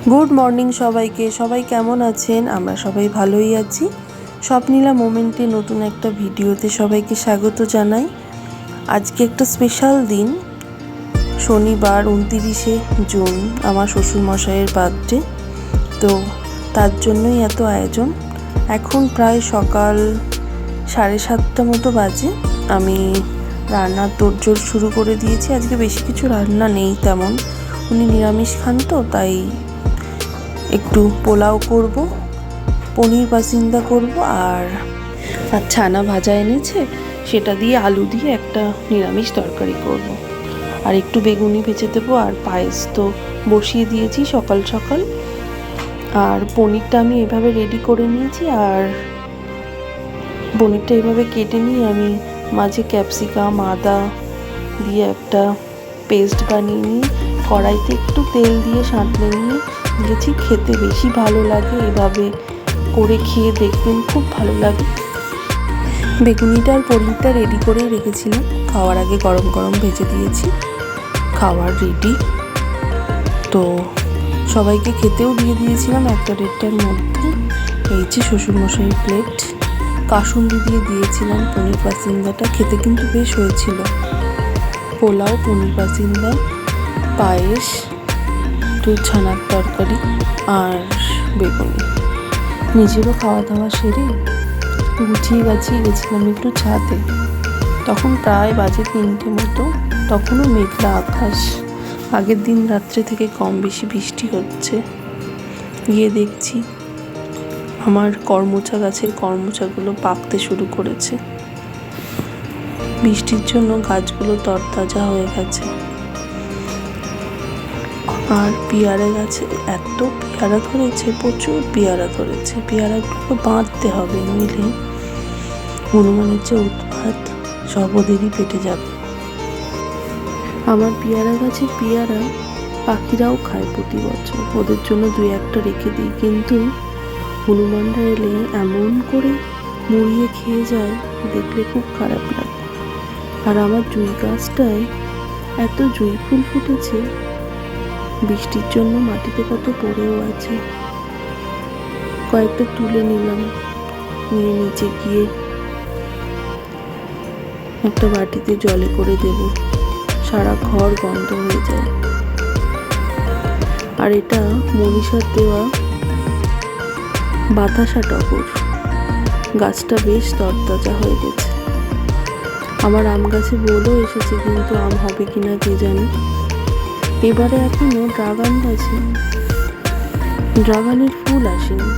Good morning সবাইকে। সবাই কেমন আছেন? আমরা সবাই ভালোই আছি। স্বপ্নীলা মোমেন্টে নতুন একটা ভিডিওতে সবাইকে স্বাগত জানাই। আজকে একটা স্পেশাল দিন, শনিবার 29শে জুন, আমার শ্বশুরমশাইয়ের বার্থডে। তো তার জন্যই এত আয়োজন। এখন প্রায় সকাল 7:30 মতো বাজে। আমি রান্নার তোড়জোড় শুরু করে দিয়েছি। আজকে বেশি কিছু রান্না নেই তেমন, উনি নিরামিষ খান তো, তাই একটু পোলাও করব, পনির বাসিন্দা করব, আর ছানা ভাজা এনেছে সেটা দিয়ে আলু দিয়ে একটা নিরামিষ তরকারি করব, আর একটু বেগুনি ভেজে দেবো, আর পায়েস তো বসিয়ে দিয়েছি সকাল সকাল। আর পনিরটা আমি এভাবে রেডি করে নিয়েছি, আর পনিরটা এভাবে কেটে নিয়ে আমি মাঝে ক্যাপসিকাম আদা দিয়ে একটা পেস্ট বানিয়ে নিয়ে কড়াইতে একটু তেল দিয়ে সাঁতলে নিয়ে গেছি। খেতে বেশি ভালো লাগে, এভাবে করে খেয়ে দেখবেন, খুব ভালো লাগে। বেগুনিটা আর পনিরটা রেডি করেই রেখেছিলাম, খাওয়ার আগে গরম গরম ভেজে দিয়েছি। খাওয়ার রেডি তো, সবাইকে খেতেও দিয়ে দিয়েছিলাম 1:30টার মধ্যে। এই যে শ্বশুরমশাইয়ের প্লেট, কাসুন্দি দিয়ে দিয়েছিলাম পনির বাসিন্দাটা, খেতে কিন্তু বেশ হয়েছিল। পোলাও, পনির বাসিন্দা, পায়েস, একটু ছানার তরকারি আর বেগুনি। নিজেরও খাওয়া দাওয়া সেরে গুছিয়ে গেছিলাম একটু ছাদে। তখন প্রায় বাজে 3টে মতো, তখনও মেঘলা আকাশ। আগের দিন রাত্রে থেকে কম বেশি বৃষ্টি হচ্ছে। গিয়ে দেখছি আমার করমচা গাছের করমচাগুলো পাকতে শুরু করেছে। বৃষ্টির জন্য গাছগুলো তরতাজা হয়ে গেছে। আর পেয়ারা গাছে এত পেয়ারা ধরেছে, প্রচুর পেয়ারা ধরেছে। পেয়ারাগুলো বাঁধতে হবে, নইলে হনুমানের যে উৎপাত, সব ওদেরই পেটে যাবে। আমার পেয়ারা গাছের পেয়ারা পাখিরাও খায় প্রতি বছর, ওদের জন্য 2-1টা রেখে দিই, কিন্তু হনুমানরা এলে এমন করে মুড়িয়ে খেয়ে যায়, দেখলে খুব খারাপ লাগে। আর আমার জুঁই গাছটায় এত জুঁই ফুল ফুটেছে, বৃষ্টির জন্য মাটিতে কত পড়েও আছে। কয়েকটা তুলে নিলাম, নিয়ে নিচে গিয়ে একটা বাটিতে জলে করে দেব, সারা ঘর গন্ধ হয়ে যায়। আর এটা মনীষার দেওয়া বাতাসা টগর, গাছটা বেশ তরতাজা হয়ে গেছে। আমার আম গাছে বলেও এসেছে, কিন্তু আম হবে কিনা কে জানে। এবারে এখনো ড্রাগন গাছে ড্রাগনের ফুল আসেনি,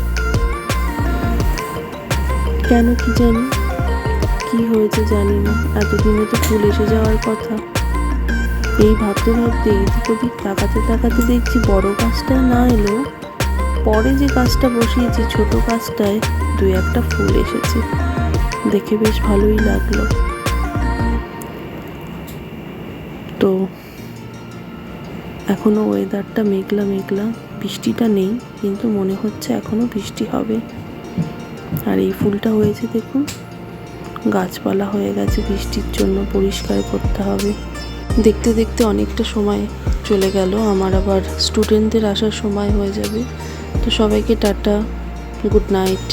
কেন কি জানি, কি হয়েছে জানি না। এতদিনে তো ফুল এসে যাওয়ার কথা। এই ভাবতে ভাবতে এদিক ওদিক তাকাতে দেখছি বড় গাছটায় না এলেও পরে যে গাছটা বসিয়েছি ছোট গাছটায় 2-1টা ফুল এসেছে, দেখে বেশ ভালোই লাগলো। তো এখনো ওয়েদারটা মেঘলা মেঘলা, বৃষ্টিটা নেই, কিন্তু মনে হচ্ছে এখনো বৃষ্টি হবে। আর এই ফুলটা হয়েছে দেখুন, গাছপালা হয়ে গেছে, বৃষ্টির জন্য পরিষ্কার করতে হবে। দেখতে দেখতে অনেকটা সময় চলে গেল, আমার আবার স্টুডেন্টদের আসার সময় হয়ে যাবে। তো সবাইকে টাটা, গুড নাইট।